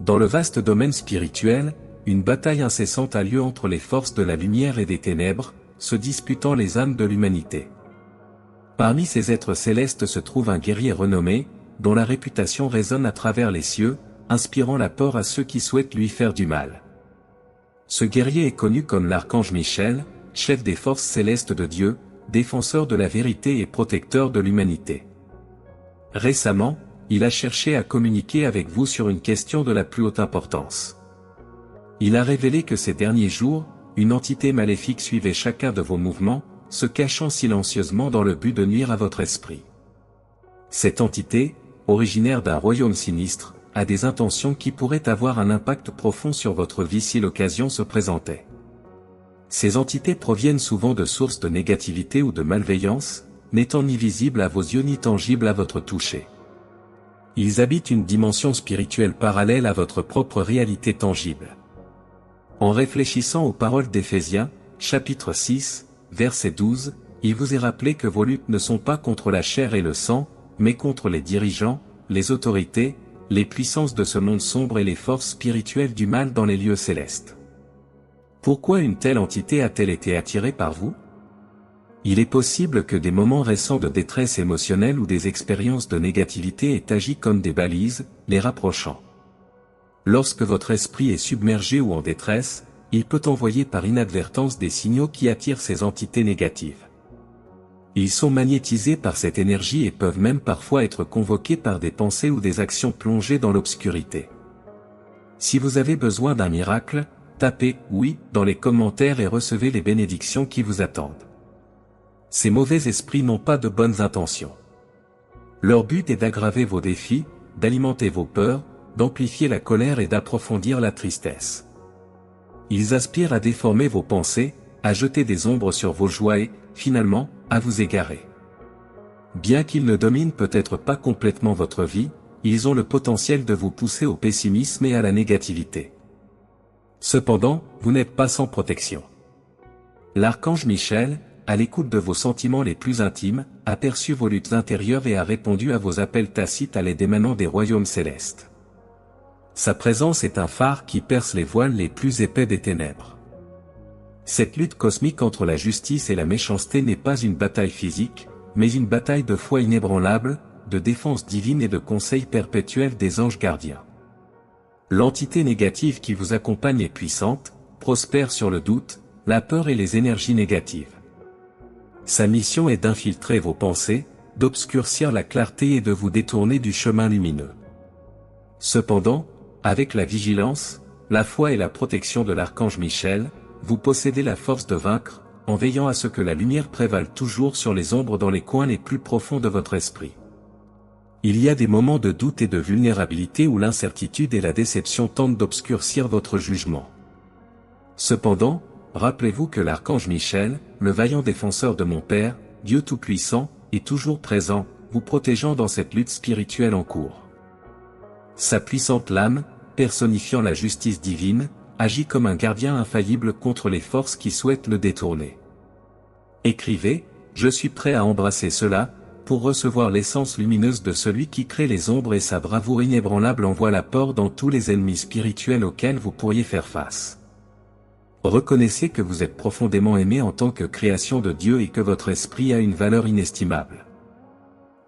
Dans le vaste domaine spirituel, une bataille incessante a lieu entre les forces de la lumière et des ténèbres, se disputant les âmes de l'humanité. Parmi ces êtres célestes se trouve un guerrier renommé, dont la réputation résonne à travers les cieux, inspirant la peur à ceux qui souhaitent lui faire du mal. Ce guerrier est connu comme l'archange Michel, chef des forces célestes de Dieu, défenseur de la vérité et protecteur de l'humanité. Récemment, il a cherché à communiquer avec vous sur une question de la plus haute importance. Il a révélé que ces derniers jours, une entité maléfique suivait chacun de vos mouvements, se cachant silencieusement dans le but de nuire à votre esprit. Cette entité, originaire d'un royaume sinistre, a des intentions qui pourraient avoir un impact profond sur votre vie si l'occasion se présentait. Ces entités proviennent souvent de sources de négativité ou de malveillance, n'étant ni visibles à vos yeux ni tangibles à votre toucher. Ils habitent une dimension spirituelle parallèle à votre propre réalité tangible. En réfléchissant aux paroles d'Éphésiens, chapitre 6, verset 12, il vous est rappelé que vos luttes ne sont pas contre la chair et le sang, mais contre les dirigeants, les autorités, les puissances de ce monde sombre et les forces spirituelles du mal dans les lieux célestes. Pourquoi une telle entité a-t-elle été attirée par vous? Il est possible que des moments récents de détresse émotionnelle ou des expériences de négativité aient agi comme des balises, les rapprochant. Lorsque votre esprit est submergé ou en détresse, il peut envoyer par inadvertance des signaux qui attirent ces entités négatives. Ils sont magnétisés par cette énergie et peuvent même parfois être convoqués par des pensées ou des actions plongées dans l'obscurité. Si vous avez besoin d'un miracle, tapez « oui » dans les commentaires et recevez les bénédictions qui vous attendent. Ces mauvais esprits n'ont pas de bonnes intentions. Leur but est d'aggraver vos défis, d'alimenter vos peurs, d'amplifier la colère et d'approfondir la tristesse. Ils aspirent à déformer vos pensées, à jeter des ombres sur vos joies et, finalement, à vous égarer. Bien qu'ils ne dominent peut-être pas complètement votre vie, ils ont le potentiel de vous pousser au pessimisme et à la négativité. Cependant, vous n'êtes pas sans protection. L'archange Michel, à l'écoute de vos sentiments les plus intimes, a perçu vos luttes intérieures et a répondu à vos appels tacites à l'aide émanant des royaumes célestes. Sa présence est un phare qui perce les voiles les plus épais des ténèbres. Cette lutte cosmique entre la justice et la méchanceté n'est pas une bataille physique, mais une bataille de foi inébranlable, de défense divine et de conseil perpétuel des anges gardiens. L'entité négative qui vous accompagne est puissante, prospère sur le doute, la peur et les énergies négatives. Sa mission est d'infiltrer vos pensées, d'obscurcir la clarté et de vous détourner du chemin lumineux. Cependant, avec la vigilance, la foi et la protection de l'archange Michel, vous possédez la force de vaincre, en veillant à ce que la lumière prévale toujours sur les ombres dans les coins les plus profonds de votre esprit. Il y a des moments de doute et de vulnérabilité où l'incertitude et la déception tentent d'obscurcir votre jugement. Cependant, rappelez-vous que l'archange Michel, le vaillant défenseur de mon Père, Dieu Tout-Puissant, est toujours présent, vous protégeant dans cette lutte spirituelle en cours. Sa puissante lame, personnifiant la justice divine, agit comme un gardien infaillible contre les forces qui souhaitent le détourner. Écrivez, je suis prêt à embrasser cela, pour recevoir l'essence lumineuse de celui qui crée les ombres et sa bravoure inébranlable envoie l'apport dans tous les ennemis spirituels auxquels vous pourriez faire face. Reconnaissez que vous êtes profondément aimé en tant que création de Dieu et que votre esprit a une valeur inestimable.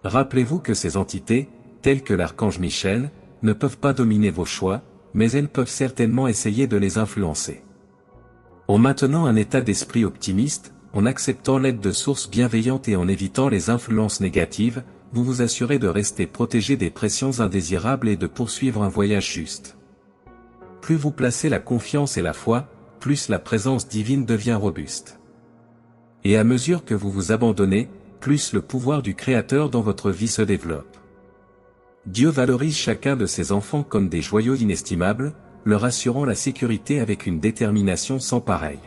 Rappelez-vous que ces entités, telles que l'archange Michel, ne peuvent pas dominer vos choix, mais elles peuvent certainement essayer de les influencer. En maintenant un état d'esprit optimiste, en acceptant l'aide de sources bienveillantes et en évitant les influences négatives, vous vous assurez de rester protégé des pressions indésirables et de poursuivre un voyage juste. Plus vous placez la confiance et la foi, plus la présence divine devient robuste. Et à mesure que vous vous abandonnez, plus le pouvoir du Créateur dans votre vie se développe. Dieu valorise chacun de ses enfants comme des joyaux inestimables, leur assurant la sécurité avec une détermination sans pareille.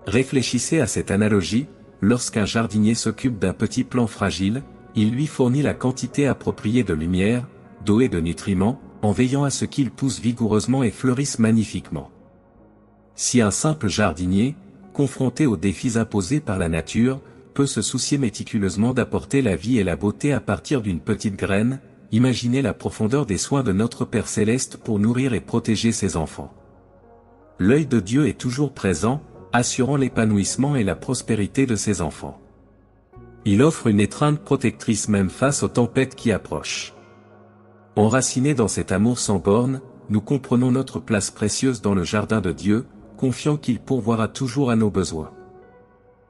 Réfléchissez à cette analogie, lorsqu'un jardinier s'occupe d'un petit plant fragile, il lui fournit la quantité appropriée de lumière, d'eau et de nutriments, en veillant à ce qu'il pousse vigoureusement et fleurisse magnifiquement. Si un simple jardinier, confronté aux défis imposés par la nature, peut se soucier méticuleusement d'apporter la vie et la beauté à partir d'une petite graine, imaginez la profondeur des soins de notre Père Céleste pour nourrir et protéger ses enfants. L'œil de Dieu est toujours présent, assurant l'épanouissement et la prospérité de ses enfants. Il offre une étreinte protectrice même face aux tempêtes qui approchent. Enracinés dans cet amour sans bornes, nous comprenons notre place précieuse dans le jardin de Dieu, confiant qu'il pourvoira toujours à nos besoins.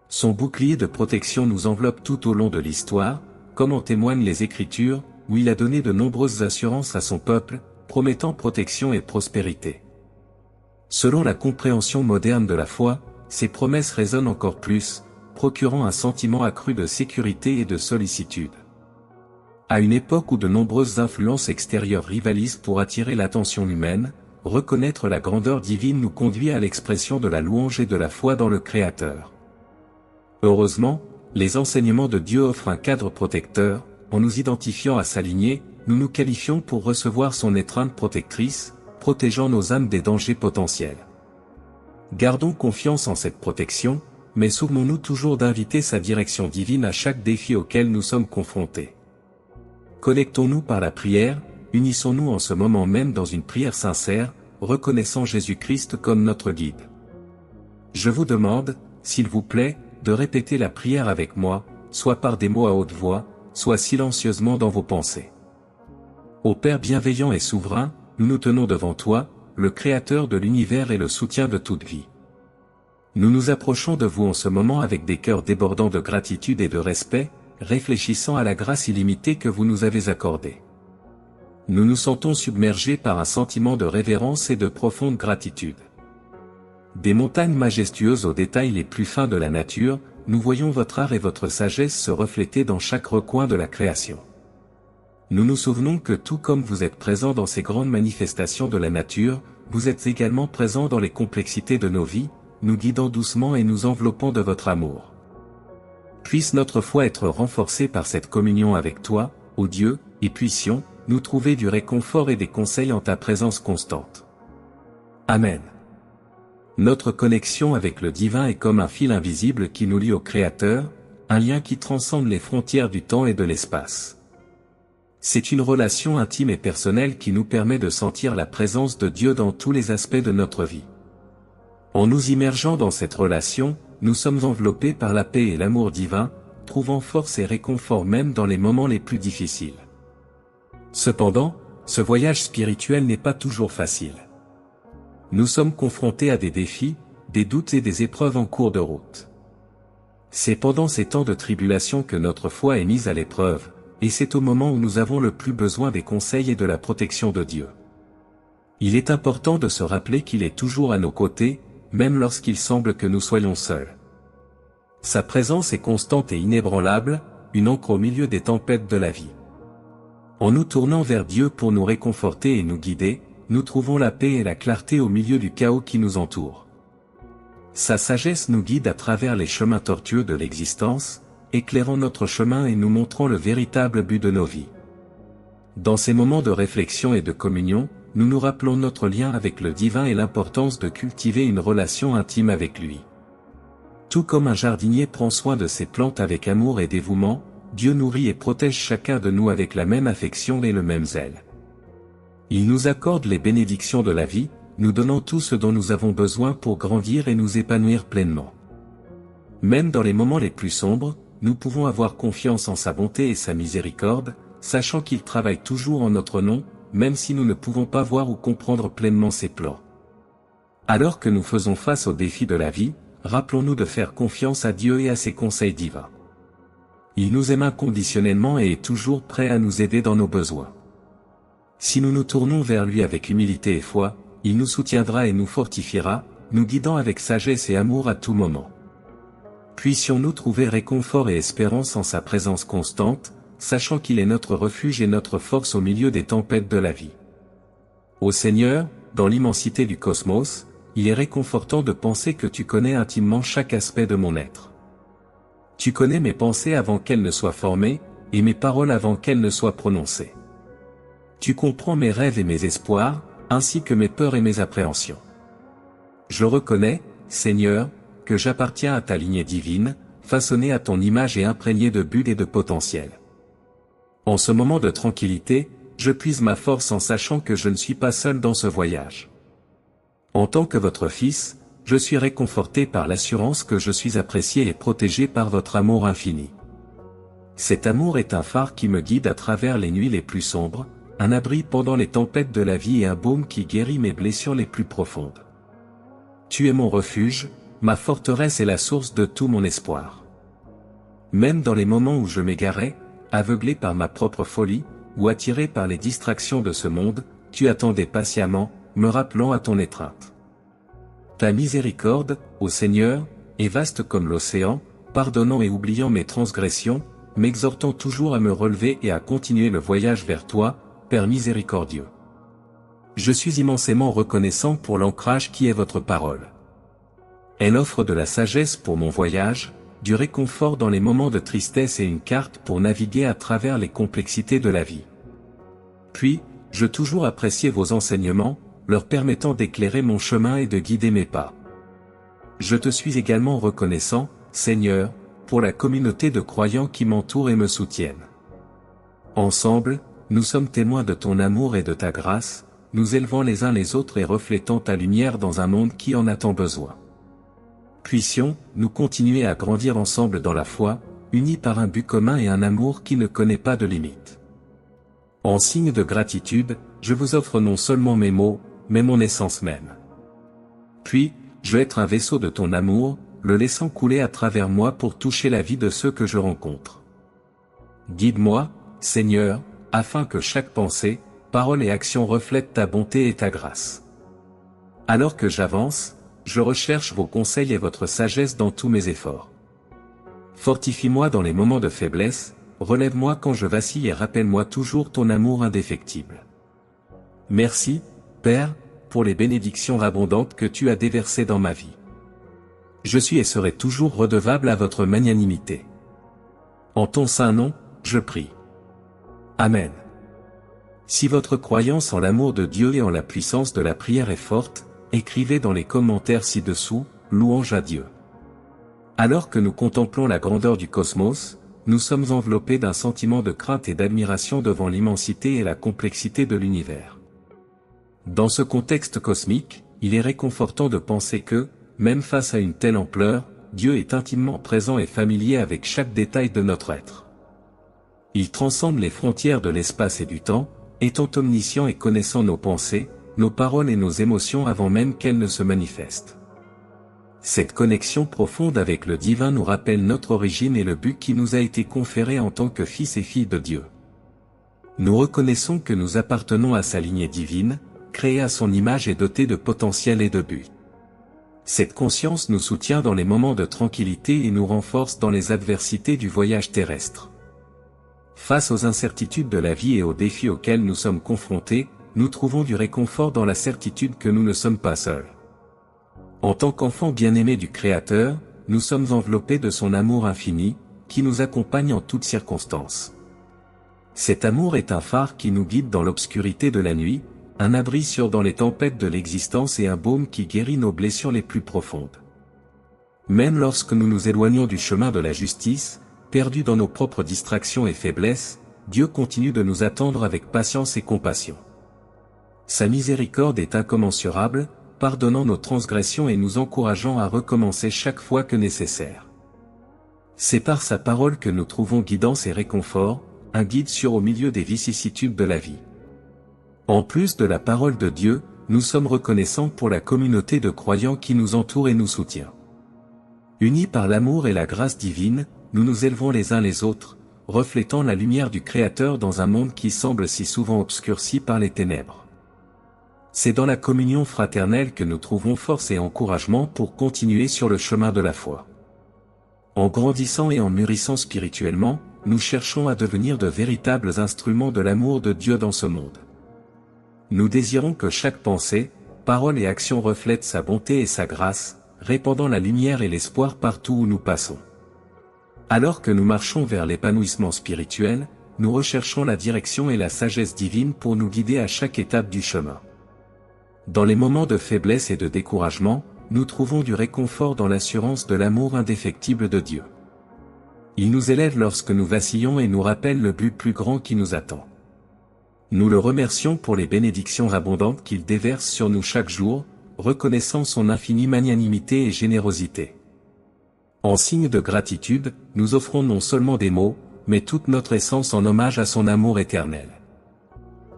Son bouclier de protection nous enveloppe tout au long de l'histoire, comme en témoignent les Écritures, où il a donné de nombreuses assurances à son peuple, promettant protection et prospérité. Selon la compréhension moderne de la foi, ces promesses résonnent encore plus, procurant un sentiment accru de sécurité et de sollicitude. À une époque où de nombreuses influences extérieures rivalisent pour attirer l'attention humaine, reconnaître la grandeur divine nous conduit à l'expression de la louange et de la foi dans le Créateur. Heureusement, les enseignements de Dieu offrent un cadre protecteur, en nous identifiant à sa lignée, nous nous qualifions pour recevoir son étreinte protectrice, protégeant nos âmes des dangers potentiels. Gardons confiance en cette protection, mais souvenons-nous toujours d'inviter sa direction divine à chaque défi auquel nous sommes confrontés. Connectons-nous par la prière, unissons-nous en ce moment même dans une prière sincère, reconnaissant Jésus-Christ comme notre guide. Je vous demande, s'il vous plaît, de répéter la prière avec moi, soit par des mots à haute voix, soit silencieusement dans vos pensées. Ô Père bienveillant et souverain, nous nous tenons devant toi, le Créateur de l'univers et le soutien de toute vie. Nous nous approchons de vous en ce moment avec des cœurs débordants de gratitude et de respect, réfléchissant à la grâce illimitée que vous nous avez accordée. Nous nous sentons submergés par un sentiment de révérence et de profonde gratitude. Des montagnes majestueuses aux détails les plus fins de la nature, nous voyons votre art et votre sagesse se refléter dans chaque recoin de la création. Nous nous souvenons que tout comme vous êtes présent dans ces grandes manifestations de la nature, vous êtes également présent dans les complexités de nos vies, nous guidant doucement et nous enveloppant de votre amour. Puisse notre foi être renforcée par cette communion avec toi, ô Dieu, et puissions, nous trouver du réconfort et des conseils en ta présence constante. Amen. Notre connexion avec le divin est comme un fil invisible qui nous lie au Créateur, un lien qui transcende les frontières du temps et de l'espace. C'est une relation intime et personnelle qui nous permet de sentir la présence de Dieu dans tous les aspects de notre vie. En nous immergeant dans cette relation, nous sommes enveloppés par la paix et l'amour divin, trouvant force et réconfort même dans les moments les plus difficiles. Cependant, ce voyage spirituel n'est pas toujours facile. Nous sommes confrontés à des défis, des doutes et des épreuves en cours de route. C'est pendant ces temps de tribulation que notre foi est mise à l'épreuve, et c'est au moment où nous avons le plus besoin des conseils et de la protection de Dieu. Il est important de se rappeler qu'il est toujours à nos côtés, même lorsqu'il semble que nous soyons seuls. Sa présence est constante et inébranlable, une ancre au milieu des tempêtes de la vie. En nous tournant vers Dieu pour nous réconforter et nous guider, nous trouvons la paix et la clarté au milieu du chaos qui nous entoure. Sa sagesse nous guide à travers les chemins tortueux de l'existence, éclairant notre chemin et nous montrant le véritable but de nos vies. Dans ces moments de réflexion et de communion, nous nous rappelons notre lien avec le divin et l'importance de cultiver une relation intime avec lui. Tout comme un jardinier prend soin de ses plantes avec amour et dévouement, Dieu nourrit et protège chacun de nous avec la même affection et le même zèle. Il nous accorde les bénédictions de la vie, nous donnant tout ce dont nous avons besoin pour grandir et nous épanouir pleinement. Même dans les moments les plus sombres, nous pouvons avoir confiance en sa bonté et sa miséricorde, sachant qu'il travaille toujours en notre nom, même si nous ne pouvons pas voir ou comprendre pleinement ses plans. Alors que nous faisons face aux défis de la vie, rappelons-nous de faire confiance à Dieu et à ses conseils divins. Il nous aime inconditionnellement et est toujours prêt à nous aider dans nos besoins. Si nous nous tournons vers lui avec humilité et foi, il nous soutiendra et nous fortifiera, nous guidant avec sagesse et amour à tout moment. Puissions-nous trouver réconfort et espérance en sa présence constante, sachant qu'il est notre refuge et notre force au milieu des tempêtes de la vie. Ô Seigneur, dans l'immensité du cosmos, il est réconfortant de penser que tu connais intimement chaque aspect de mon être. Tu connais mes pensées avant qu'elles ne soient formées, et mes paroles avant qu'elles ne soient prononcées. Tu comprends mes rêves et mes espoirs, ainsi que mes peurs et mes appréhensions. Je reconnais, Seigneur, que j'appartiens à ta lignée divine, façonnée à ton image et imprégnée de buts et de potentiel. En ce moment de tranquillité, je puise ma force en sachant que je ne suis pas seul dans ce voyage. En tant que votre fils, je suis réconforté par l'assurance que je suis apprécié et protégé par votre amour infini. Cet amour est un phare qui me guide à travers les nuits les plus sombres, un abri pendant les tempêtes de la vie et un baume qui guérit mes blessures les plus profondes. Tu es mon refuge, ma forteresse et la source de tout mon espoir. Même dans les moments où je m'égarais, aveuglé par ma propre folie, ou attiré par les distractions de ce monde, tu attendais patiemment, me rappelant à ton étreinte. Ta miséricorde, ô Seigneur, est vaste comme l'océan, pardonnant et oubliant mes transgressions, m'exhortant toujours à me relever et à continuer le voyage vers toi, Père miséricordieux. Je suis immensément reconnaissant pour l'ancrage qui est votre parole. Elle offre de la sagesse pour mon voyage, du réconfort dans les moments de tristesse et une carte pour naviguer à travers les complexités de la vie. Puis, je toujours apprécié vos enseignements, leur permettant d'éclairer mon chemin et de guider mes pas. Je te suis également reconnaissant, Seigneur, pour la communauté de croyants qui m'entourent et me soutiennent. Ensemble, nous sommes témoins de ton amour et de ta grâce, nous élevant les uns les autres et reflétant ta lumière dans un monde qui en a tant besoin. Puissions-nous continuer à grandir ensemble dans la foi, unis par un but commun et un amour qui ne connaît pas de limite. En signe de gratitude, je vous offre non seulement mes mots, mais mon essence même. Puis, je veux être un vaisseau de ton amour, le laissant couler à travers moi pour toucher la vie de ceux que je rencontre. Guide-moi, Seigneur, afin que chaque pensée, parole et action reflètent ta bonté et ta grâce. Alors que j'avance, je recherche vos conseils et votre sagesse dans tous mes efforts. Fortifie-moi dans les moments de faiblesse, relève-moi quand je vacille et rappelle-moi toujours ton amour indéfectible. Merci, Père, pour les bénédictions abondantes que tu as déversées dans ma vie. Je suis et serai toujours redevable à votre magnanimité. En ton saint nom, je prie. Amen. Si votre croyance en l'amour de Dieu et en la puissance de la prière est forte, écrivez dans les commentaires ci-dessous, louange à Dieu. Alors que nous contemplons la grandeur du cosmos, nous sommes enveloppés d'un sentiment de crainte et d'admiration devant l'immensité et la complexité de l'univers. Dans ce contexte cosmique, il est réconfortant de penser que, même face à une telle ampleur, Dieu est intimement présent et familier avec chaque détail de notre être. Il transcende les frontières de l'espace et du temps, étant omniscient et connaissant nos pensées, nos paroles et nos émotions avant même qu'elles ne se manifestent. Cette connexion profonde avec le divin nous rappelle notre origine et le but qui nous a été conféré en tant que fils et filles de Dieu. Nous reconnaissons que nous appartenons à sa lignée divine, créée à son image et dotée de potentiel et de but. Cette conscience nous soutient dans les moments de tranquillité et nous renforce dans les adversités du voyage terrestre. Face aux incertitudes de la vie et aux défis auxquels nous sommes confrontés, nous trouvons du réconfort dans la certitude que nous ne sommes pas seuls. En tant qu'enfants bien-aimés du Créateur, nous sommes enveloppés de son amour infini, qui nous accompagne en toutes circonstances. Cet amour est un phare qui nous guide dans l'obscurité de la nuit, un abri sûr dans les tempêtes de l'existence et un baume qui guérit nos blessures les plus profondes. Même lorsque nous nous éloignons du chemin de la justice, perdus dans nos propres distractions et faiblesses, Dieu continue de nous attendre avec patience et compassion. Sa miséricorde est incommensurable, pardonnant nos transgressions et nous encourageant à recommencer chaque fois que nécessaire. C'est par sa parole que nous trouvons guidance et réconfort, un guide sûr au milieu des vicissitudes de la vie. En plus de la parole de Dieu, nous sommes reconnaissants pour la communauté de croyants qui nous entoure et nous soutient. Unis par l'amour et la grâce divine, nous nous élevons les uns les autres, reflétant la lumière du Créateur dans un monde qui semble si souvent obscurci par les ténèbres. C'est dans la communion fraternelle que nous trouvons force et encouragement pour continuer sur le chemin de la foi. En grandissant et en mûrissant spirituellement, nous cherchons à devenir de véritables instruments de l'amour de Dieu dans ce monde. Nous désirons que chaque pensée, parole et action reflètent sa bonté et sa grâce, répandant la lumière et l'espoir partout où nous passons. Alors que nous marchons vers l'épanouissement spirituel, nous recherchons la direction et la sagesse divine pour nous guider à chaque étape du chemin. Dans les moments de faiblesse et de découragement, nous trouvons du réconfort dans l'assurance de l'amour indéfectible de Dieu. Il nous élève lorsque nous vacillons et nous rappelle le but plus grand qui nous attend. Nous le remercions pour les bénédictions abondantes qu'il déverse sur nous chaque jour, reconnaissant son infinie magnanimité et générosité. En signe de gratitude, nous offrons non seulement des mots, mais toute notre essence en hommage à son amour éternel.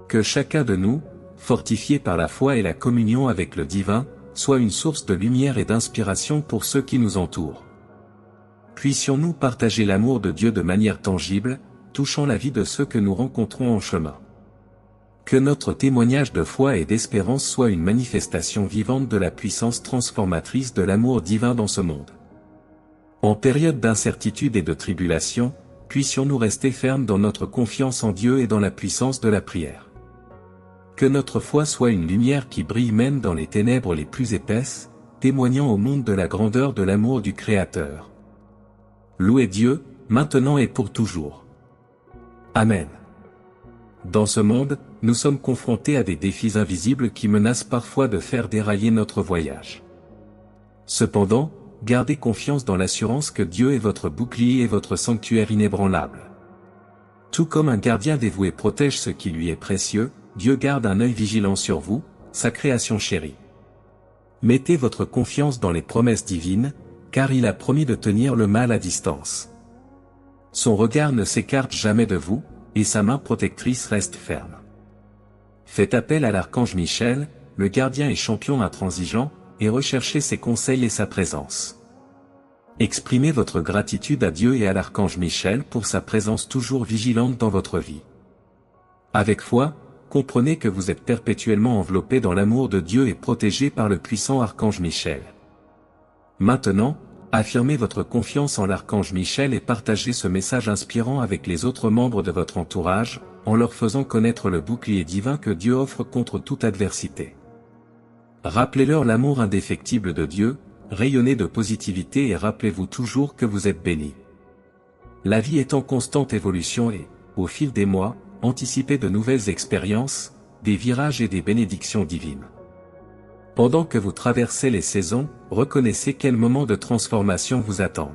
Que chacun de nous, fortifié par la foi et la communion avec le divin, soit une source de lumière et d'inspiration pour ceux qui nous entourent. Puissions-nous partager l'amour de Dieu de manière tangible, touchant la vie de ceux que nous rencontrons en chemin. Que notre témoignage de foi et d'espérance soit une manifestation vivante de la puissance transformatrice de l'amour divin dans ce monde. En période d'incertitude et de tribulation, puissions-nous rester fermes dans notre confiance en Dieu et dans la puissance de la prière. Que notre foi soit une lumière qui brille même dans les ténèbres les plus épaisses, témoignant au monde de la grandeur de l'amour du Créateur. Louez Dieu, maintenant et pour toujours. Amen. Dans ce monde, nous sommes confrontés à des défis invisibles qui menacent parfois de faire dérailler notre voyage. Cependant, gardez confiance dans l'assurance que Dieu est votre bouclier et votre sanctuaire inébranlable. Tout comme un gardien dévoué protège ce qui lui est précieux, Dieu garde un œil vigilant sur vous, sa création chérie. Mettez votre confiance dans les promesses divines, car il a promis de tenir le mal à distance. Son regard ne s'écarte jamais de vous, et sa main protectrice reste ferme. Faites appel à l'archange Michel, le gardien et champion intransigeant, et recherchez ses conseils et sa présence. Exprimez votre gratitude à Dieu et à l'archange Michel pour sa présence toujours vigilante dans votre vie. Avec foi, comprenez que vous êtes perpétuellement enveloppé dans l'amour de Dieu et protégé par le puissant archange Michel. Maintenant, affirmez votre confiance en l'archange Michel et partagez ce message inspirant avec les autres membres de votre entourage, en leur faisant connaître le bouclier divin que Dieu offre contre toute adversité. Rappelez-leur l'amour indéfectible de Dieu, rayonnez de positivité et rappelez-vous toujours que vous êtes bénis. La vie est en constante évolution et, au fil des mois, anticipez de nouvelles expériences, des virages et des bénédictions divines. Pendant que vous traversez les saisons, reconnaissez quels moments de transformation vous attendent.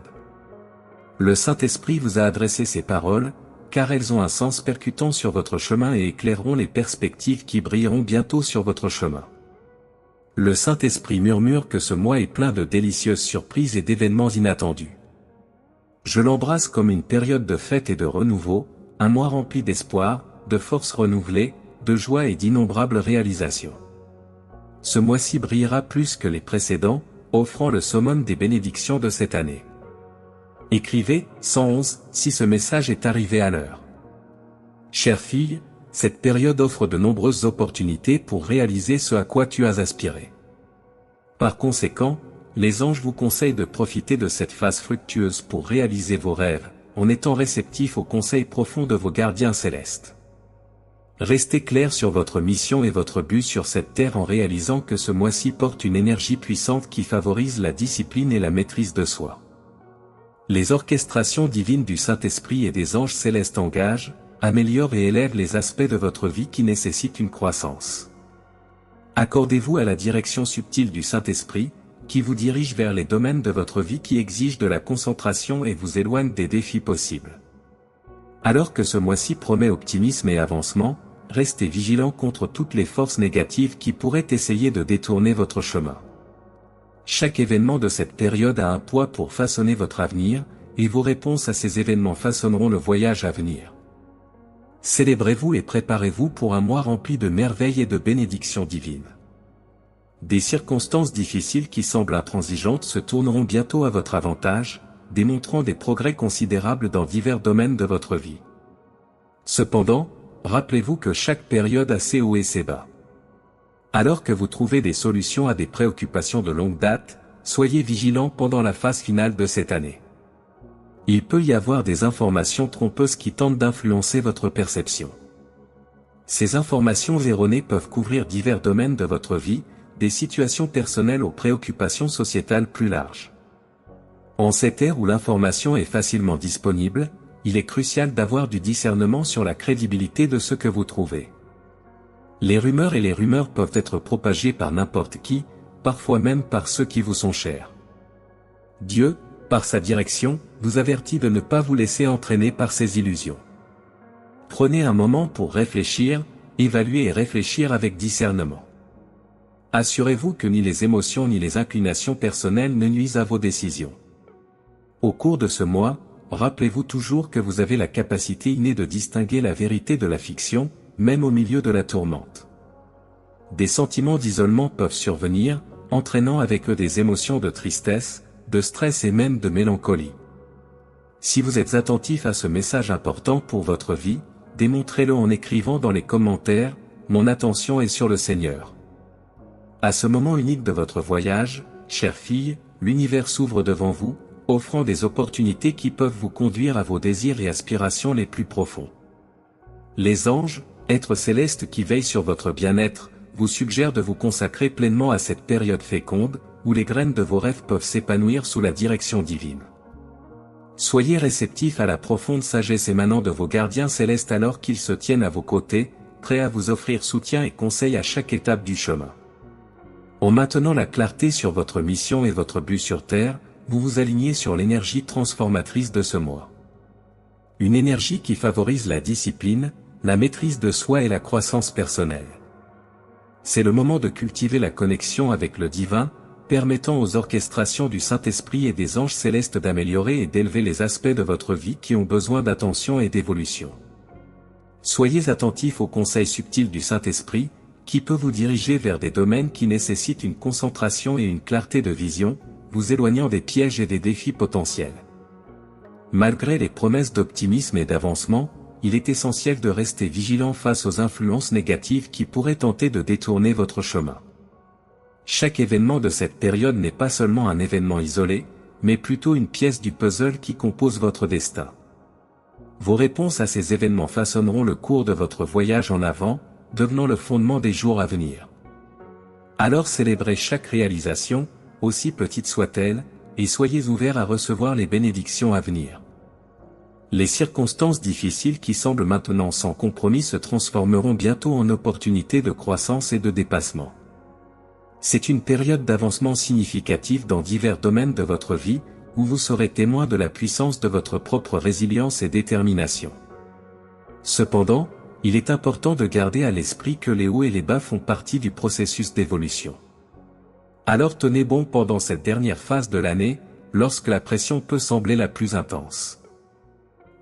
Le Saint-Esprit vous a adressé ces paroles, car elles ont un sens percutant sur votre chemin et éclaireront les perspectives qui brilleront bientôt sur votre chemin. Le Saint-Esprit murmure que ce mois est plein de délicieuses surprises et d'événements inattendus. Je l'embrasse comme une période de fête et de renouveau, un mois rempli d'espoir, de forces renouvelées, de joie et d'innombrables réalisations. Ce mois-ci brillera plus que les précédents, offrant le summum des bénédictions de cette année. Écrivez, 111, si ce message est arrivé à l'heure. Chère fille, cette période offre de nombreuses opportunités pour réaliser ce à quoi tu as aspiré. Par conséquent, les anges vous conseillent de profiter de cette phase fructueuse pour réaliser vos rêves, en étant réceptif aux conseils profonds de vos gardiens célestes. Restez clair sur votre mission et votre but sur cette terre en réalisant que ce mois-ci porte une énergie puissante qui favorise la discipline et la maîtrise de soi. Les orchestrations divines du Saint-Esprit et des anges célestes engagent, améliorent et élèvent les aspects de votre vie qui nécessitent une croissance. Accordez-vous à la direction subtile du Saint-Esprit, qui vous dirige vers les domaines de votre vie qui exigent de la concentration et vous éloignent des défis possibles. Alors que ce mois-ci promet optimisme et avancement, restez vigilants contre toutes les forces négatives qui pourraient essayer de détourner votre chemin. Chaque événement de cette période a un poids pour façonner votre avenir, et vos réponses à ces événements façonneront le voyage à venir. Célébrez-vous et préparez-vous pour un mois rempli de merveilles et de bénédictions divines. Des circonstances difficiles qui semblent intransigeantes se tourneront bientôt à votre avantage, démontrant des progrès considérables dans divers domaines de votre vie. Cependant, rappelez-vous que chaque période a ses hauts et ses bas. Alors que vous trouvez des solutions à des préoccupations de longue date, soyez vigilants pendant la phase finale de cette année. Il peut y avoir des informations trompeuses qui tentent d'influencer votre perception. Ces informations erronées peuvent couvrir divers domaines de votre vie, des situations personnelles aux préoccupations sociétales plus larges. En cette ère où l'information est facilement disponible, il est crucial d'avoir du discernement sur la crédibilité de ce que vous trouvez. Les rumeurs et les rumeurs peuvent être propagées par n'importe qui, parfois même par ceux qui vous sont chers. Dieu, par sa direction, vous avertit de ne pas vous laisser entraîner par ces illusions. Prenez un moment pour réfléchir, évaluer et réfléchir avec discernement. Assurez-vous que ni les émotions ni les inclinations personnelles ne nuisent à vos décisions. Au cours de ce mois, rappelez-vous toujours que vous avez la capacité innée de distinguer la vérité de la fiction, même au milieu de la tourmente. Des sentiments d'isolement peuvent survenir, entraînant avec eux des émotions de tristesse, de stress et même de mélancolie. Si vous êtes attentif à ce message important pour votre vie, démontrez-le en écrivant dans les commentaires « Mon attention est sur le Seigneur ». À ce moment unique de votre voyage, chère fille, l'univers s'ouvre devant vous, offrant des opportunités qui peuvent vous conduire à vos désirs et aspirations les plus profonds. Les anges, êtres célestes qui veillent sur votre bien-être, vous suggèrent de vous consacrer pleinement à cette période féconde, où les graines de vos rêves peuvent s'épanouir sous la direction divine. Soyez réceptifs à la profonde sagesse émanant de vos gardiens célestes alors qu'ils se tiennent à vos côtés, prêts à vous offrir soutien et conseil à chaque étape du chemin. En maintenant la clarté sur votre mission et votre but sur Terre, vous vous alignez sur l'énergie transformatrice de ce mois. Une énergie qui favorise la discipline, la maîtrise de soi et la croissance personnelle. C'est le moment de cultiver la connexion avec le divin, permettant aux orchestrations du Saint-Esprit et des anges célestes d'améliorer et d'élever les aspects de votre vie qui ont besoin d'attention et d'évolution. Soyez attentifs aux conseils subtils du Saint-Esprit, qui peut vous diriger vers des domaines qui nécessitent une concentration et une clarté de vision, vous éloignant des pièges et des défis potentiels. Malgré les promesses d'optimisme et d'avancement, il est essentiel de rester vigilant face aux influences négatives qui pourraient tenter de détourner votre chemin. Chaque événement de cette période n'est pas seulement un événement isolé, mais plutôt une pièce du puzzle qui compose votre destin. Vos réponses à ces événements façonneront le cours de votre voyage en avant, devenant le fondement des jours à venir. Alors célébrez chaque réalisation, aussi petite soit-elle, et soyez ouverts à recevoir les bénédictions à venir. Les circonstances difficiles qui semblent maintenant sans compromis se transformeront bientôt en opportunités de croissance et de dépassement. C'est une période d'avancement significatif dans divers domaines de votre vie, où vous serez témoin de la puissance de votre propre résilience et détermination. Cependant, il est important de garder à l'esprit que les hauts et les bas font partie du processus d'évolution. Alors tenez bon pendant cette dernière phase de l'année, lorsque la pression peut sembler la plus intense.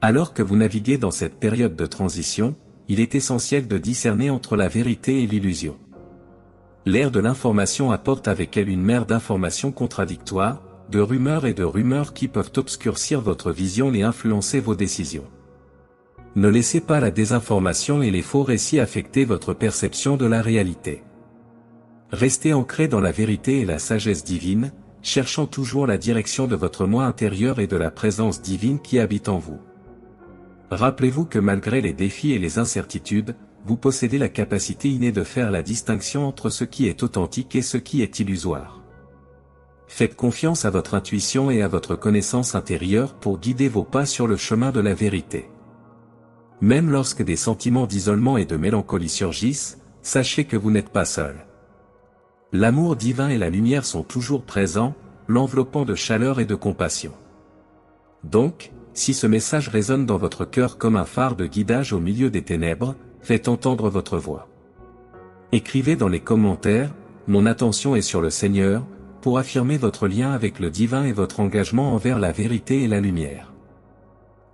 Alors que vous naviguez dans cette période de transition, il est essentiel de discerner entre la vérité et l'illusion. L'ère de l'information apporte avec elle une mer d'informations contradictoires, de rumeurs et de rumeurs qui peuvent obscurcir votre vision et influencer vos décisions. Ne laissez pas la désinformation et les faux récits affecter votre perception de la réalité. Restez ancré dans la vérité et la sagesse divine, cherchant toujours la direction de votre moi intérieur et de la présence divine qui habite en vous. Rappelez-vous que malgré les défis et les incertitudes, vous possédez la capacité innée de faire la distinction entre ce qui est authentique et ce qui est illusoire. Faites confiance à votre intuition et à votre connaissance intérieure pour guider vos pas sur le chemin de la vérité. Même lorsque des sentiments d'isolement et de mélancolie surgissent, sachez que vous n'êtes pas seul. L'amour divin et la lumière sont toujours présents, l'enveloppant de chaleur et de compassion. Donc, si ce message résonne dans votre cœur comme un phare de guidage au milieu des ténèbres, faites entendre votre voix. Écrivez dans les commentaires « Mon attention est sur le Seigneur » pour affirmer votre lien avec le divin et votre engagement envers la vérité et la lumière.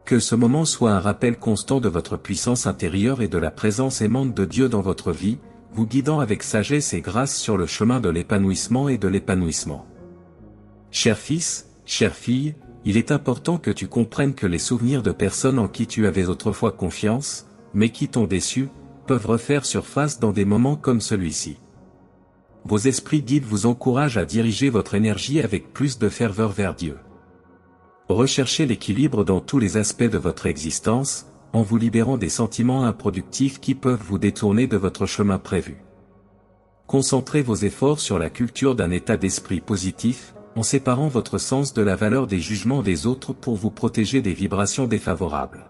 Que ce moment soit un rappel constant de votre puissance intérieure et de la présence aimante de Dieu dans votre vie, vous guidant avec sagesse et grâce sur le chemin de l'épanouissement et de l'épanouissement. Cher fils, chère fille, il est important que tu comprennes que les souvenirs de personnes en qui tu avais autrefois confiance, mais qui t'ont déçu, peuvent refaire surface dans des moments comme celui-ci. Vos esprits guides vous encouragent à diriger votre énergie avec plus de ferveur vers Dieu. Recherchez l'équilibre dans tous les aspects de votre existence, en vous libérant des sentiments improductifs qui peuvent vous détourner de votre chemin prévu. Concentrez vos efforts sur la culture d'un état d'esprit positif, en séparant votre sens de la valeur des jugements des autres pour vous protéger des vibrations défavorables.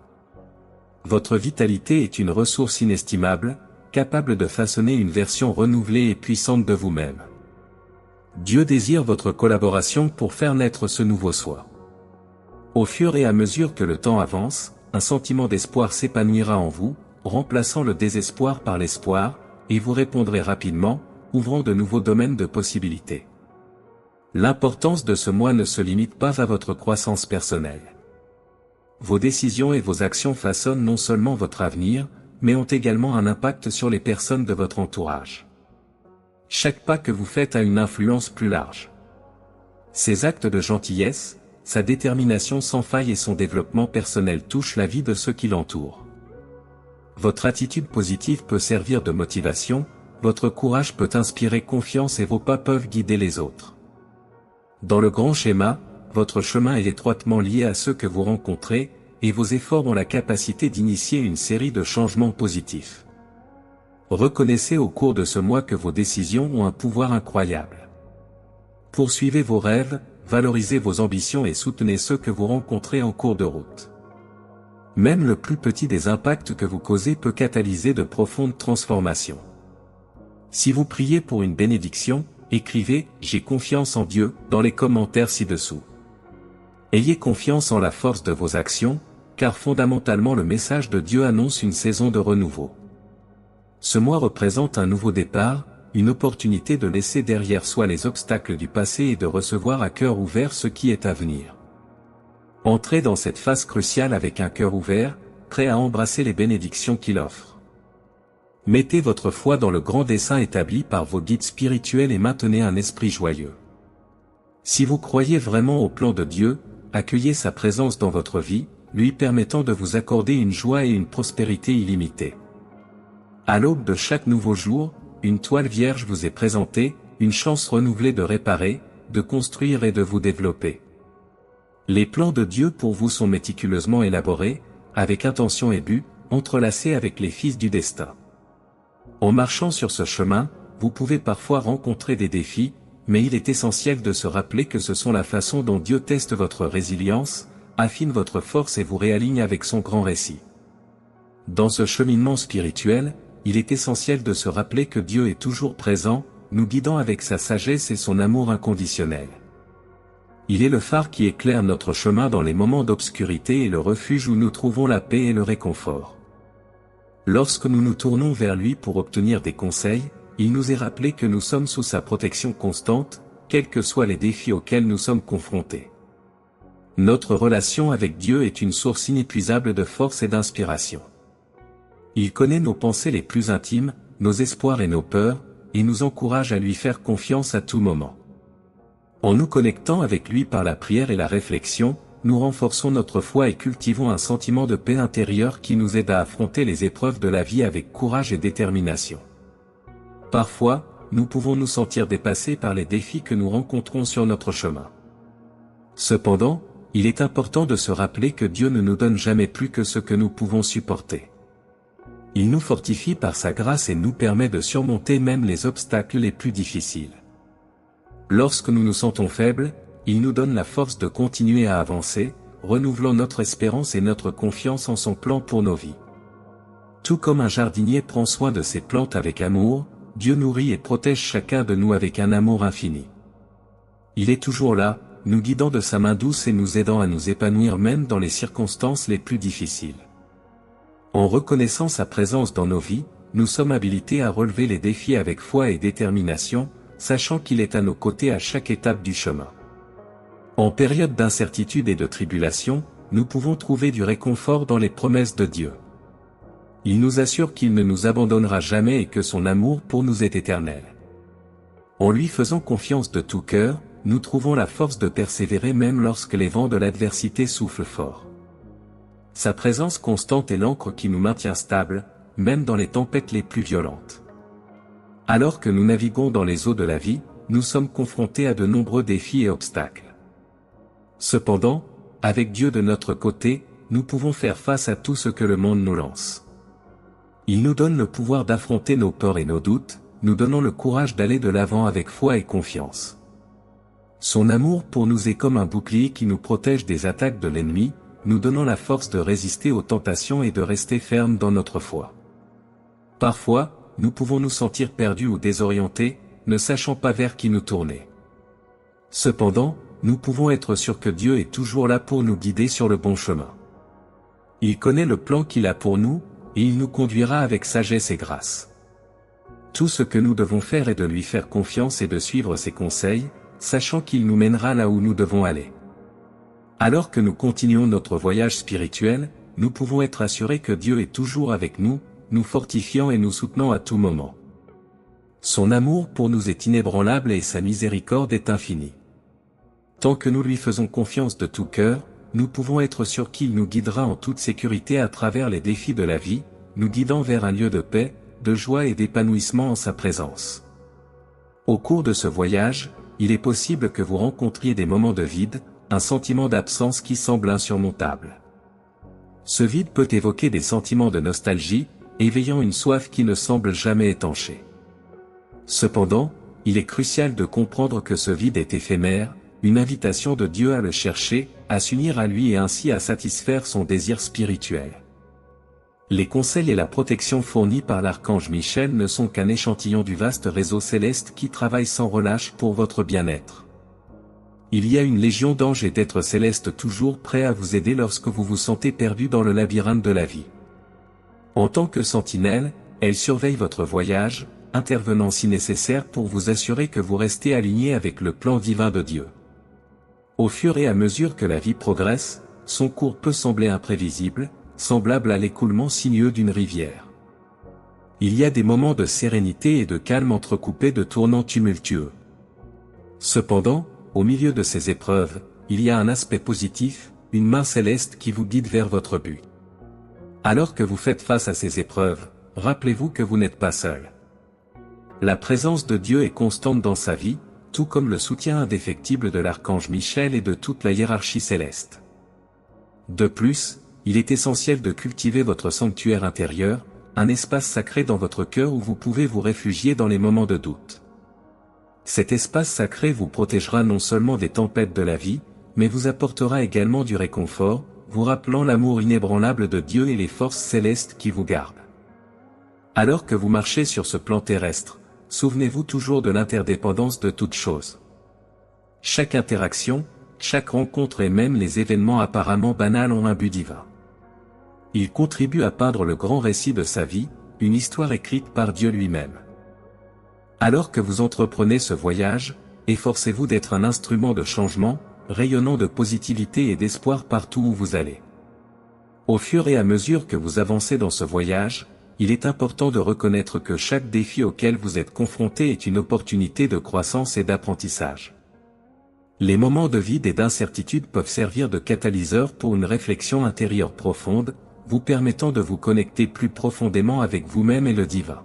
Votre vitalité est une ressource inestimable, capable de façonner une version renouvelée et puissante de vous-même. Dieu désire votre collaboration pour faire naître ce nouveau soi. Au fur et à mesure que le temps avance, un sentiment d'espoir s'épanouira en vous, remplaçant le désespoir par l'espoir, et vous répondrez rapidement, ouvrant de nouveaux domaines de possibilités. L'importance de ce mois ne se limite pas à votre croissance personnelle. Vos décisions et vos actions façonnent non seulement votre avenir, mais ont également un impact sur les personnes de votre entourage. Chaque pas que vous faites a une influence plus large. Ces actes de gentillesse, sa détermination sans faille et son développement personnel touchent la vie de ceux qui l'entourent. Votre attitude positive peut servir de motivation, votre courage peut inspirer confiance et vos pas peuvent guider les autres. Dans le grand schéma, votre chemin est étroitement lié à ceux que vous rencontrez, et vos efforts ont la capacité d'initier une série de changements positifs. Reconnaissez au cours de ce mois que vos décisions ont un pouvoir incroyable. Poursuivez vos rêves, valorisez vos ambitions et soutenez ceux que vous rencontrez en cours de route. Même le plus petit des impacts que vous causez peut catalyser de profondes transformations. Si vous priez pour une bénédiction, écrivez « J'ai confiance en Dieu » dans les commentaires ci-dessous. Ayez confiance en la force de vos actions, car fondamentalement le message de Dieu annonce une saison de renouveau. Ce mois représente un nouveau départ, une opportunité de laisser derrière soi les obstacles du passé et de recevoir à cœur ouvert ce qui est à venir. Entrez dans cette phase cruciale avec un cœur ouvert, prêt à embrasser les bénédictions qu'il offre. Mettez votre foi dans le grand dessein établi par vos guides spirituels et maintenez un esprit joyeux. Si vous croyez vraiment au plan de Dieu, accueillez sa présence dans votre vie, lui permettant de vous accorder une joie et une prospérité illimitées. À l'aube de chaque nouveau jour, une toile vierge vous est présentée, une chance renouvelée de réparer, de construire et de vous développer. Les plans de Dieu pour vous sont méticuleusement élaborés, avec intention et but, entrelacés avec les fils du destin. En marchant sur ce chemin, vous pouvez parfois rencontrer des défis, mais il est essentiel de se rappeler que ce sont la façon dont Dieu teste votre résilience, affine votre force et vous réaligne avec son grand récit. Dans ce cheminement spirituel, il est essentiel de se rappeler que Dieu est toujours présent, nous guidant avec sa sagesse et son amour inconditionnel. Il est le phare qui éclaire notre chemin dans les moments d'obscurité et le refuge où nous trouvons la paix et le réconfort. Lorsque nous nous tournons vers lui pour obtenir des conseils, il nous est rappelé que nous sommes sous sa protection constante, quels que soient les défis auxquels nous sommes confrontés. Notre relation avec Dieu est une source inépuisable de force et d'inspiration. Il connaît nos pensées les plus intimes, nos espoirs et nos peurs, et nous encourage à lui faire confiance à tout moment. En nous connectant avec lui par la prière et la réflexion, nous renforçons notre foi et cultivons un sentiment de paix intérieure qui nous aide à affronter les épreuves de la vie avec courage et détermination. Parfois, nous pouvons nous sentir dépassés par les défis que nous rencontrons sur notre chemin. Cependant, il est important de se rappeler que Dieu ne nous donne jamais plus que ce que nous pouvons supporter. Il nous fortifie par sa grâce et nous permet de surmonter même les obstacles les plus difficiles. Lorsque nous nous sentons faibles, il nous donne la force de continuer à avancer, renouvelant notre espérance et notre confiance en son plan pour nos vies. Tout comme un jardinier prend soin de ses plantes avec amour, Dieu nourrit et protège chacun de nous avec un amour infini. Il est toujours là, nous guidant de sa main douce et nous aidant à nous épanouir même dans les circonstances les plus difficiles. En reconnaissant sa présence dans nos vies, nous sommes habilités à relever les défis avec foi et détermination, sachant qu'il est à nos côtés à chaque étape du chemin. En période d'incertitude et de tribulation, nous pouvons trouver du réconfort dans les promesses de Dieu. Il nous assure qu'il ne nous abandonnera jamais et que son amour pour nous est éternel. En lui faisant confiance de tout cœur, nous trouvons la force de persévérer même lorsque les vents de l'adversité soufflent fort. Sa présence constante est l'ancre qui nous maintient stables, même dans les tempêtes les plus violentes. Alors que nous naviguons dans les eaux de la vie, nous sommes confrontés à de nombreux défis et obstacles. Cependant, avec Dieu de notre côté, nous pouvons faire face à tout ce que le monde nous lance. Il nous donne le pouvoir d'affronter nos peurs et nos doutes, nous donnant le courage d'aller de l'avant avec foi et confiance. Son amour pour nous est comme un bouclier qui nous protège des attaques de l'ennemi, nous donnant la force de résister aux tentations et de rester fermes dans notre foi. Parfois, nous pouvons nous sentir perdus ou désorientés, ne sachant pas vers qui nous tourner. Cependant, nous pouvons être sûrs que Dieu est toujours là pour nous guider sur le bon chemin. Il connaît le plan qu'il a pour nous, et il nous conduira avec sagesse et grâce. Tout ce que nous devons faire est de lui faire confiance et de suivre ses conseils, sachant qu'il nous mènera là où nous devons aller. Alors que nous continuons notre voyage spirituel, nous pouvons être assurés que Dieu est toujours avec nous, nous fortifiant et nous soutenant à tout moment. Son amour pour nous est inébranlable et sa miséricorde est infinie. Tant que nous lui faisons confiance de tout cœur, nous pouvons être sûrs qu'il nous guidera en toute sécurité à travers les défis de la vie, nous guidant vers un lieu de paix, de joie et d'épanouissement en sa présence. Au cours de ce voyage, il est possible que vous rencontriez des moments de vide, un sentiment d'absence qui semble insurmontable. Ce vide peut évoquer des sentiments de nostalgie, éveillant une soif qui ne semble jamais étanchée. Cependant, il est crucial de comprendre que ce vide est éphémère, une invitation de Dieu à le chercher, à s'unir à lui et ainsi à satisfaire son désir spirituel. Les conseils et la protection fournis par l'archange Michel ne sont qu'un échantillon du vaste réseau céleste qui travaille sans relâche pour votre bien-être. Il y a une légion d'anges et d'êtres célestes toujours prêts à vous aider lorsque vous vous sentez perdu dans le labyrinthe de la vie. En tant que sentinelle, elles surveillent votre voyage, intervenant si nécessaire pour vous assurer que vous restez aligné avec le plan divin de Dieu. Au fur et à mesure que la vie progresse, son cours peut sembler imprévisible, semblable à l'écoulement sinueux d'une rivière. Il y a des moments de sérénité et de calme entrecoupés de tournants tumultueux. Cependant, au milieu de ces épreuves, il y a un aspect positif, une main céleste qui vous guide vers votre but. Alors que vous faites face à ces épreuves, rappelez-vous que vous n'êtes pas seul. La présence de Dieu est constante dans sa vie, tout comme le soutien indéfectible de l'archange Michel et de toute la hiérarchie céleste. De plus, il est essentiel de cultiver votre sanctuaire intérieur, un espace sacré dans votre cœur où vous pouvez vous réfugier dans les moments de doute. Cet espace sacré vous protégera non seulement des tempêtes de la vie, mais vous apportera également du réconfort, vous rappelant l'amour inébranlable de Dieu et les forces célestes qui vous gardent. Alors que vous marchez sur ce plan terrestre, souvenez-vous toujours de l'interdépendance de toutes choses. Chaque interaction, chaque rencontre et même les événements apparemment banals ont un but divin. Ils contribuent à peindre le grand récit de sa vie, une histoire écrite par Dieu lui-même. Alors que vous entreprenez ce voyage, efforcez-vous d'être un instrument de changement, rayonnant de positivité et d'espoir partout où vous allez. Au fur et à mesure que vous avancez dans ce voyage, il est important de reconnaître que chaque défi auquel vous êtes confronté est une opportunité de croissance et d'apprentissage. Les moments de vide et d'incertitude peuvent servir de catalyseur pour une réflexion intérieure profonde, vous permettant de vous connecter plus profondément avec vous-même et le divin.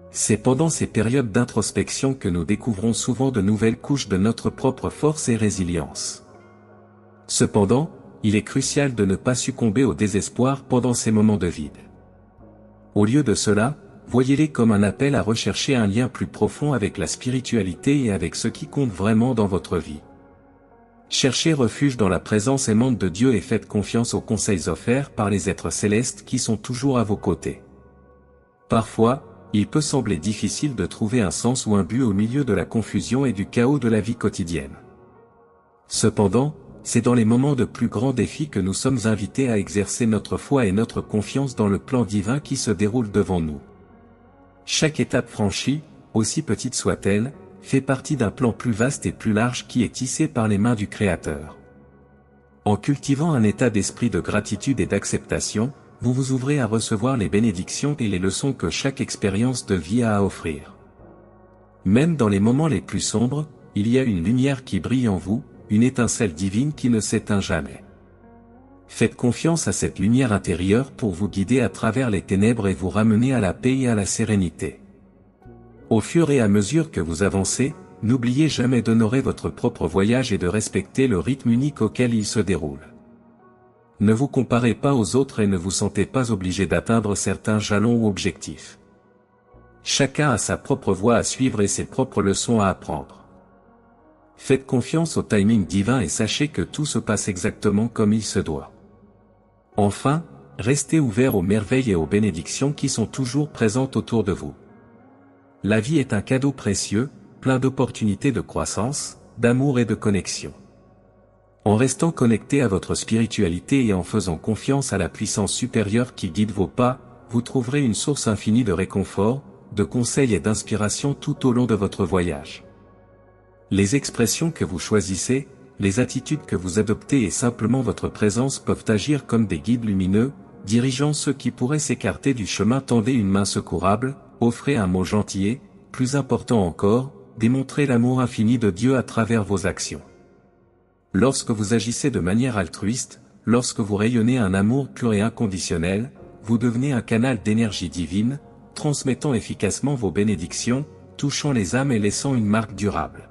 C'est pendant ces périodes d'introspection que nous découvrons souvent de nouvelles couches de notre propre force et résilience. Cependant, il est crucial de ne pas succomber au désespoir pendant ces moments de vide. Au lieu de cela, voyez-les comme un appel à rechercher un lien plus profond avec la spiritualité et avec ce qui compte vraiment dans votre vie. Cherchez refuge dans la présence aimante de Dieu et faites confiance aux conseils offerts par les êtres célestes qui sont toujours à vos côtés. Parfois, il peut sembler difficile de trouver un sens ou un but au milieu de la confusion et du chaos de la vie quotidienne. Cependant, c'est dans les moments de plus grands défis que nous sommes invités à exercer notre foi et notre confiance dans le plan divin qui se déroule devant nous. Chaque étape franchie, aussi petite soit-elle, fait partie d'un plan plus vaste et plus large qui est tissé par les mains du Créateur. En cultivant un état d'esprit de gratitude et d'acceptation, vous vous ouvrez à recevoir les bénédictions et les leçons que chaque expérience de vie a à offrir. Même dans les moments les plus sombres, il y a une lumière qui brille en vous, une étincelle divine qui ne s'éteint jamais. Faites confiance à cette lumière intérieure pour vous guider à travers les ténèbres et vous ramener à la paix et à la sérénité. Au fur et à mesure que vous avancez, n'oubliez jamais d'honorer votre propre voyage et de respecter le rythme unique auquel il se déroule. Ne vous comparez pas aux autres et ne vous sentez pas obligé d'atteindre certains jalons ou objectifs. Chacun a sa propre voie à suivre et ses propres leçons à apprendre. Faites confiance au timing divin et sachez que tout se passe exactement comme il se doit. Enfin, restez ouverts aux merveilles et aux bénédictions qui sont toujours présentes autour de vous. La vie est un cadeau précieux, plein d'opportunités de croissance, d'amour et de connexion. En restant connecté à votre spiritualité et en faisant confiance à la puissance supérieure qui guide vos pas, vous trouverez une source infinie de réconfort, de conseils et d'inspiration tout au long de votre voyage. Les expressions que vous choisissez, les attitudes que vous adoptez et simplement votre présence peuvent agir comme des guides lumineux, dirigeant ceux qui pourraient s'écarter du chemin. Tendez une main secourable, offrez un mot gentil et, plus important encore, démontrez l'amour infini de Dieu à travers vos actions. Lorsque vous agissez de manière altruiste, lorsque vous rayonnez un amour pur et inconditionnel, vous devenez un canal d'énergie divine, transmettant efficacement vos bénédictions, touchant les âmes et laissant une marque durable.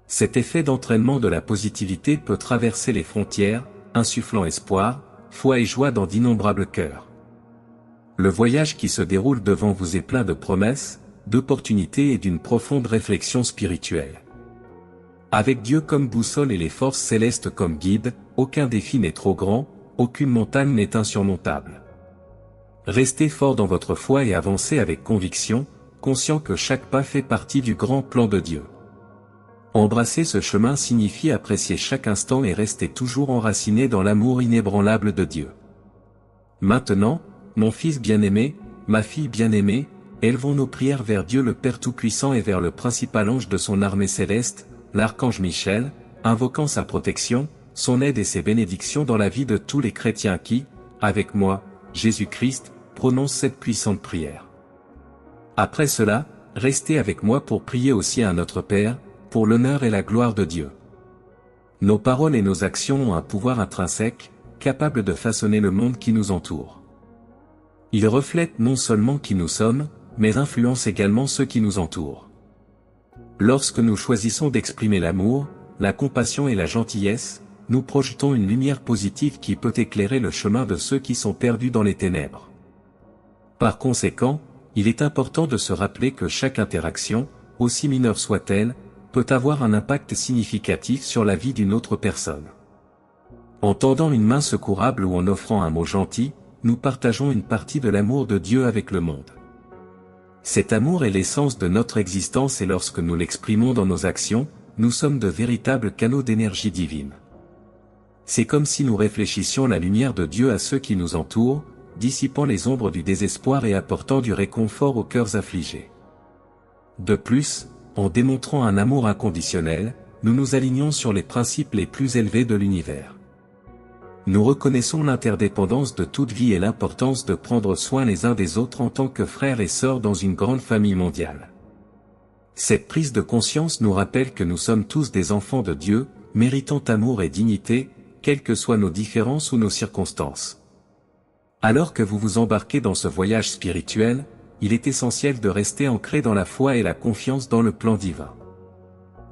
Cet effet d'entraînement de la positivité peut traverser les frontières, insufflant espoir, foi et joie dans d'innombrables cœurs. Le voyage qui se déroule devant vous est plein de promesses, d'opportunités et d'une profonde réflexion spirituelle. Avec Dieu comme boussole et les forces célestes comme guide, aucun défi n'est trop grand, aucune montagne n'est insurmontable. Restez fort dans votre foi et avancez avec conviction, conscient que chaque pas fait partie du grand plan de Dieu. Embrasser ce chemin signifie apprécier chaque instant et rester toujours enraciné dans l'amour inébranlable de Dieu. Maintenant, mon fils bien-aimé, ma fille bien-aimée, élevons nos prières vers Dieu le Père Tout-Puissant et vers le principal ange de son armée céleste, l'archange Michel, invoquant sa protection, son aide et ses bénédictions dans la vie de tous les chrétiens qui, avec moi, Jésus-Christ, prononcent cette puissante prière. Après cela, restez avec moi pour prier aussi à notre Père, pour l'honneur et la gloire de Dieu. Nos paroles et nos actions ont un pouvoir intrinsèque, capable de façonner le monde qui nous entoure. Ils reflètent non seulement qui nous sommes, mais influencent également ceux qui nous entourent. Lorsque nous choisissons d'exprimer l'amour, la compassion et la gentillesse, nous projetons une lumière positive qui peut éclairer le chemin de ceux qui sont perdus dans les ténèbres. Par conséquent, il est important de se rappeler que chaque interaction, aussi mineure soit-elle, peut avoir un impact significatif sur la vie d'une autre personne. En tendant une main secourable ou en offrant un mot gentil, nous partageons une partie de l'amour de Dieu avec le monde. Cet amour est l'essence de notre existence et lorsque nous l'exprimons dans nos actions, nous sommes de véritables canaux d'énergie divine. C'est comme si nous réfléchissions la lumière de Dieu à ceux qui nous entourent, dissipant les ombres du désespoir et apportant du réconfort aux cœurs affligés. De plus, en démontrant un amour inconditionnel, nous nous alignons sur les principes les plus élevés de l'univers. Nous reconnaissons l'interdépendance de toute vie et l'importance de prendre soin les uns des autres en tant que frères et sœurs dans une grande famille mondiale. Cette prise de conscience nous rappelle que nous sommes tous des enfants de Dieu, méritant amour et dignité, quelles que soient nos différences ou nos circonstances. Alors que vous vous embarquez dans ce voyage spirituel, il est essentiel de rester ancré dans la foi et la confiance dans le plan divin.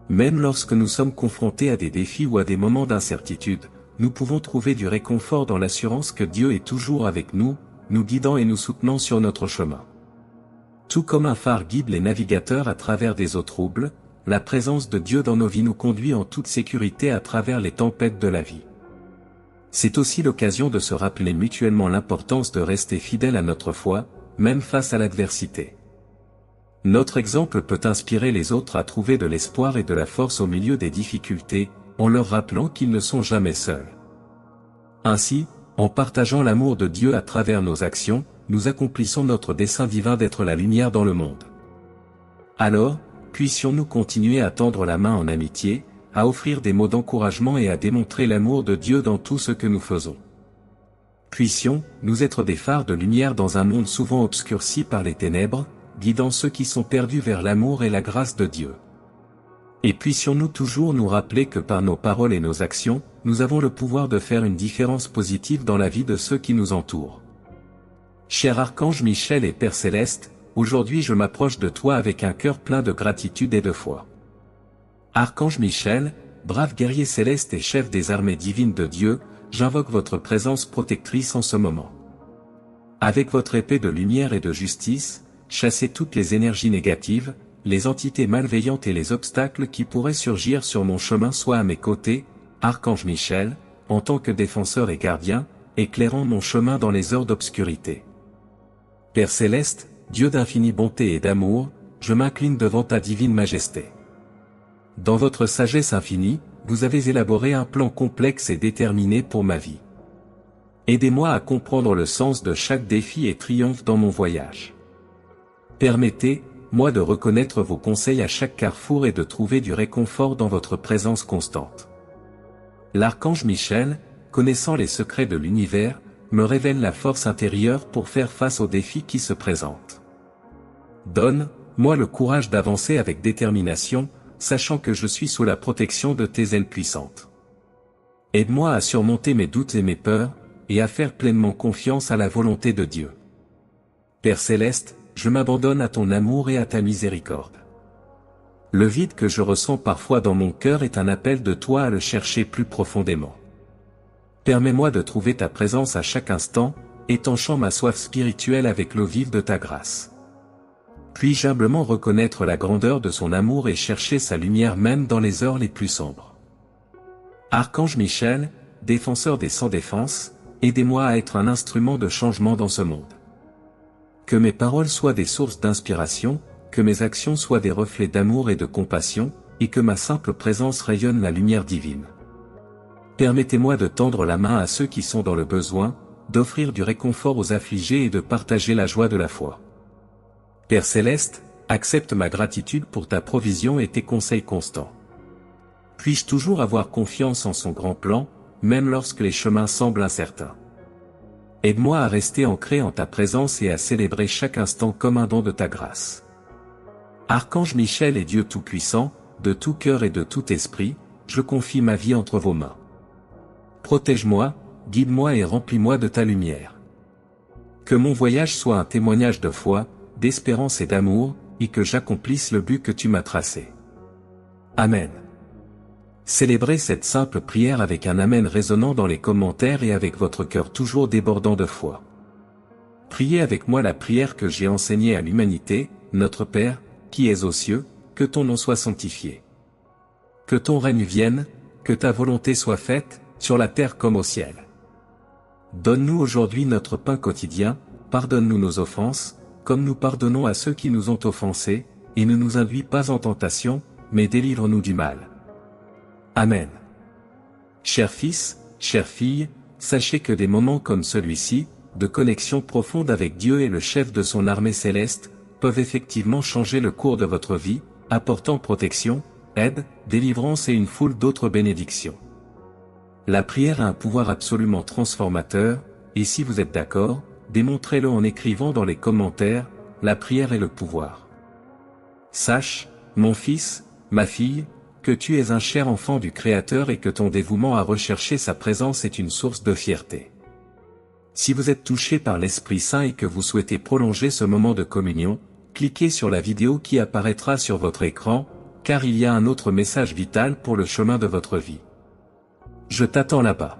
Même lorsque nous sommes confrontés à des défis ou à des moments d'incertitude, nous pouvons trouver du réconfort dans l'assurance que Dieu est toujours avec nous, nous guidant et nous soutenant sur notre chemin. Tout comme un phare guide les navigateurs à travers des eaux troubles, la présence de Dieu dans nos vies nous conduit en toute sécurité à travers les tempêtes de la vie. C'est aussi l'occasion de se rappeler mutuellement l'importance de rester fidèle à notre foi, même face à l'adversité. Notre exemple peut inspirer les autres à trouver de l'espoir et de la force au milieu des difficultés, en leur rappelant qu'ils ne sont jamais seuls. Ainsi, en partageant l'amour de Dieu à travers nos actions, nous accomplissons notre dessein divin d'être la lumière dans le monde. Alors, puissions-nous continuer à tendre la main en amitié, à offrir des mots d'encouragement et à démontrer l'amour de Dieu dans tout ce que nous faisons. Puissions-nous être des phares de lumière dans un monde souvent obscurci par les ténèbres, guidant ceux qui sont perdus vers l'amour et la grâce de Dieu. Et puissions-nous toujours nous rappeler que par nos paroles et nos actions, nous avons le pouvoir de faire une différence positive dans la vie de ceux qui nous entourent. Cher Archange Michel et Père Céleste, aujourd'hui je m'approche de toi avec un cœur plein de gratitude et de foi. Archange Michel, brave guerrier céleste et chef des armées divines de Dieu, j'invoque votre présence protectrice en ce moment. Avec votre épée de lumière et de justice, chassez toutes les énergies négatives, les entités malveillantes et les obstacles qui pourraient surgir sur mon chemin. Sois à mes côtés, Archange Michel, en tant que défenseur et gardien, éclairant mon chemin dans les heures d'obscurité. Père Céleste, Dieu d'infinie bonté et d'amour, je m'incline devant ta divine majesté. Dans votre sagesse infinie, vous avez élaboré un plan complexe et déterminé pour ma vie. Aidez-moi à comprendre le sens de chaque défi et triomphe dans mon voyage. Permettez-moi de reconnaître vos conseils à chaque carrefour et de trouver du réconfort dans votre présence constante. L'archange Michel, connaissant les secrets de l'univers, me révèle la force intérieure pour faire face aux défis qui se présentent. Donne-moi le courage d'avancer avec détermination, sachant que je suis sous la protection de tes ailes puissantes. Aide-moi à surmonter mes doutes et mes peurs, et à faire pleinement confiance à la volonté de Dieu. Père Céleste, je m'abandonne à ton amour et à ta miséricorde. Le vide que je ressens parfois dans mon cœur est un appel de toi à le chercher plus profondément. Permets-moi de trouver ta présence à chaque instant, étanchant ma soif spirituelle avec l'eau vive de ta grâce. Puis-je humblement reconnaître la grandeur de son amour et chercher sa lumière même dans les heures les plus sombres. Archange Michel, défenseur des sans défense, aidez-moi à être un instrument de changement dans ce monde. Que mes paroles soient des sources d'inspiration, que mes actions soient des reflets d'amour et de compassion, et que ma simple présence rayonne la lumière divine. Permettez-moi de tendre la main à ceux qui sont dans le besoin, d'offrir du réconfort aux affligés et de partager la joie de la foi. Père Céleste, accepte ma gratitude pour ta provision et tes conseils constants. Puis-je toujours avoir confiance en son grand plan, même lorsque les chemins semblent incertains. Aide-moi à rester ancré en ta présence et à célébrer chaque instant comme un don de ta grâce. Archange Michel et Dieu Tout-Puissant, de tout cœur et de tout esprit, je confie ma vie entre vos mains. Protège-moi, guide-moi et remplis-moi de ta lumière. Que mon voyage soit un témoignage de foi, d'espérance et d'amour, et que j'accomplisse le but que tu m'as tracé. Amen. Célébrez cette simple prière avec un Amen résonnant dans les commentaires et avec votre cœur toujours débordant de foi. Priez avec moi la prière que j'ai enseignée à l'humanité, Notre Père, qui es aux cieux, que ton nom soit sanctifié. Que ton règne vienne, que ta volonté soit faite, sur la terre comme au ciel. Donne-nous aujourd'hui notre pain quotidien, pardonne-nous nos offenses, comme nous pardonnons à ceux qui nous ont offensés, et ne nous induis pas en tentation, mais délivre-nous du mal. Amen. Chers fils, chères filles, sachez que des moments comme celui-ci, de connexion profonde avec Dieu et le chef de son armée céleste, peuvent effectivement changer le cours de votre vie, apportant protection, aide, délivrance et une foule d'autres bénédictions. La prière a un pouvoir absolument transformateur, et si vous êtes d'accord, démontrez-le en écrivant dans les commentaires, la prière est le pouvoir. Sache, mon fils, ma fille, que tu es un cher enfant du Créateur et que ton dévouement à rechercher sa présence est une source de fierté. Si vous êtes touché par l'Esprit Saint et que vous souhaitez prolonger ce moment de communion, cliquez sur la vidéo qui apparaîtra sur votre écran, car il y a un autre message vital pour le chemin de votre vie. Je t'attends là-bas.